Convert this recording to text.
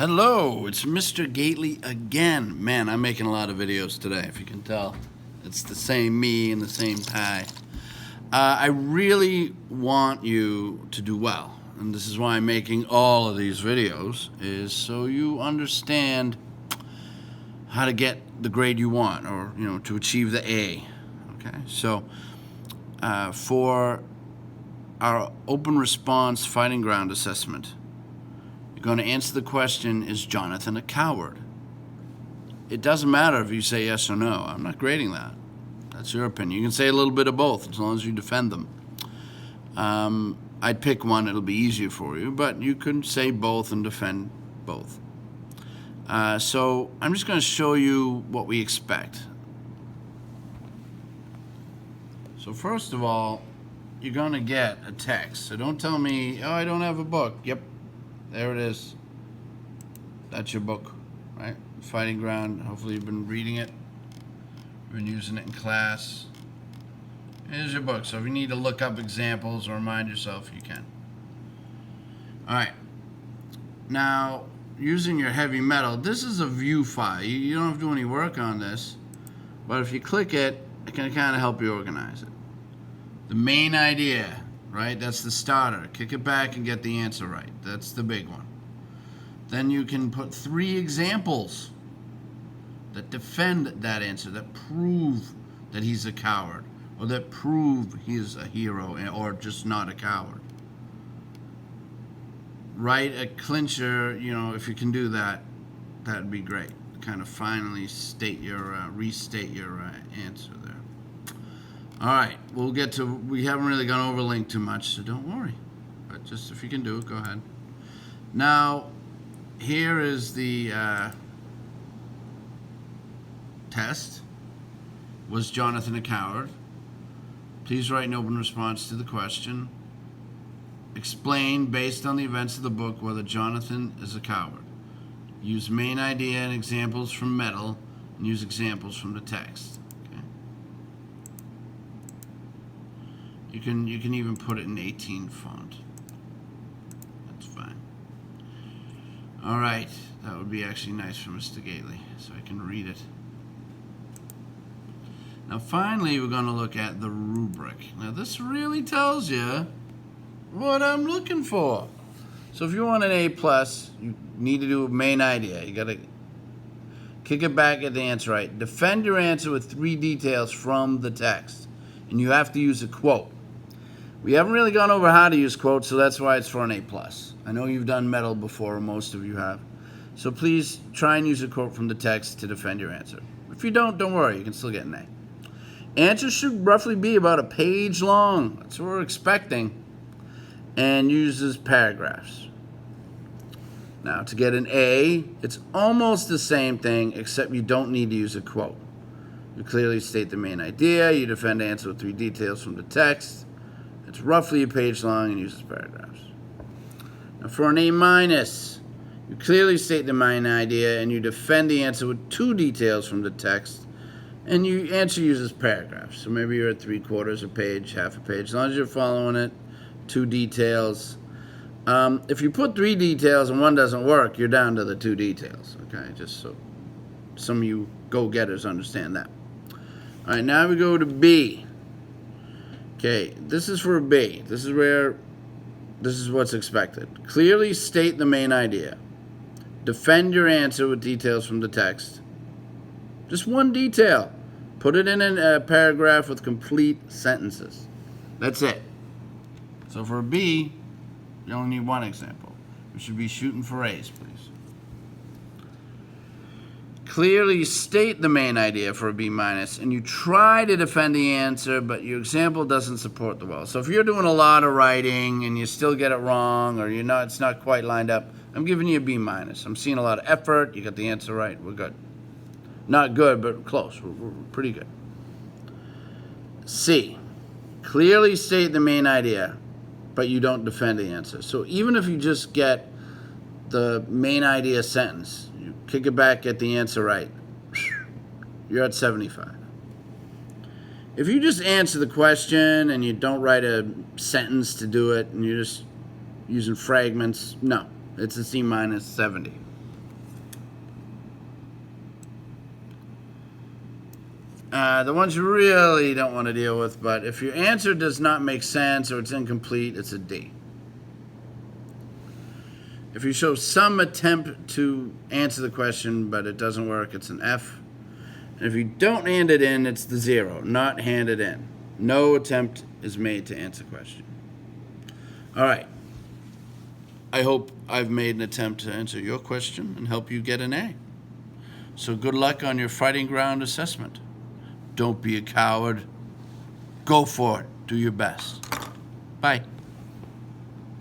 Hello, it's Mr. Gately again. Man, I'm making a lot of videos today, if you can tell. It's the same me and the same pie. I really want you to do well, and this is why I'm making all of these videos, is so you understand how to get the grade you want, or, to achieve the A. Okay, so for our open response fighting ground assessment, going to answer the question, is Jonathan a coward? It doesn't matter if you say yes or no. I'm not grading that. That's your opinion. You can say a little bit of both as long as you defend them. I'd pick one. It'll be easier for you, but you can say both and defend both. So I'm just going to show you what we expect. So first of all, you're going to get a text. So don't tell me, oh, I don't have a book. Yep. There it is. That's your book, right? Fighting Ground. Hopefully you've been reading it. You've been using it in class. Here's your book. So if you need to look up examples or remind yourself, you can. All right. Now, using your heavy metal, this is a view file. You don't have to do any work on this, but if you click it, it can kind of help you organize it. The main idea, right? That's the starter. Kick it back and get the answer right. That's the big one. Then you can put 3 examples that defend that answer, that prove that he's a coward, or that prove he's a hero, or just not a coward. Write a clincher, if you can do that, that'd be great. Kind of finally restate your answer there. All right, we haven't really gone over link too much, so don't worry. But just if you can do it, go ahead. Now, here is the test. Was Jonathan a coward? Please write an open response to the question. Explain, based on the events of the book, whether Jonathan is a coward. Use main idea and examples from Metal, and use examples from the text. You can even put it in 18 font. That's fine. All right, that would be actually nice for Mr. Gately, so I can read it. Now finally, we're going to look at the rubric. Now this really tells you what I'm looking for. So if you want an A+, you need to do a main idea. You got to kick it back at the answer right. Defend your answer with 3 details from the text, and you have to use a quote. We haven't really gone over how to use quotes, so that's why it's for an A+. I know you've done Metal before, or most of you have. So please try and use a quote from the text to defend your answer. If you don't worry, you can still get an A. Answers should roughly be about a page long. That's what we're expecting. And uses paragraphs. Now, to get an A, it's almost the same thing, except you don't need to use a quote. You clearly state the main idea. You defend the answer with 3 details from the text. It's roughly a page long and uses paragraphs. Now for an A-, you clearly state the main idea and you defend the answer with 2 details from the text, and your answer uses paragraphs. So maybe you're at 3/4 a page, half a page. As long as you're following it, 2 details. If you put 3 details and one doesn't work, you're down to the 2 details. Okay, just so some of you go-getters understand that. All right, now we go to B. Okay, this is for B. This is what's expected. Clearly state the main idea. Defend your answer with details from the text. Just 1 detail. Put it in a paragraph with complete sentences. That's it. So for B, you only need 1 example. We should be shooting for A's, please. Clearly state the main idea for a B-, and you try to defend the answer, but your example doesn't support the well. So if you're doing a lot of writing and you still get it wrong, or it's not quite lined up, I'm giving you a B-. I'm seeing a lot of effort. You got the answer right. We're good. Not good, but close. We're pretty good. C. Clearly state the main idea, but you don't defend the answer. So even if you just get the main idea sentence, you kick it back, get the answer right, you're at 75. If you just answer the question and you don't write a sentence to do it and you're just using fragments, no, it's a C- 70. The ones you really don't want to deal with, but if your answer does not make sense or it's incomplete, it's a D. If you show some attempt to answer the question, but it doesn't work, it's an F. And if you don't hand it in, it's the 0, not handed in. No attempt is made to answer the question. All right. I hope I've made an attempt to answer your question and help you get an A. So good luck on your fighting ground assessment. Don't be a coward. Go for it. Do your best. Bye.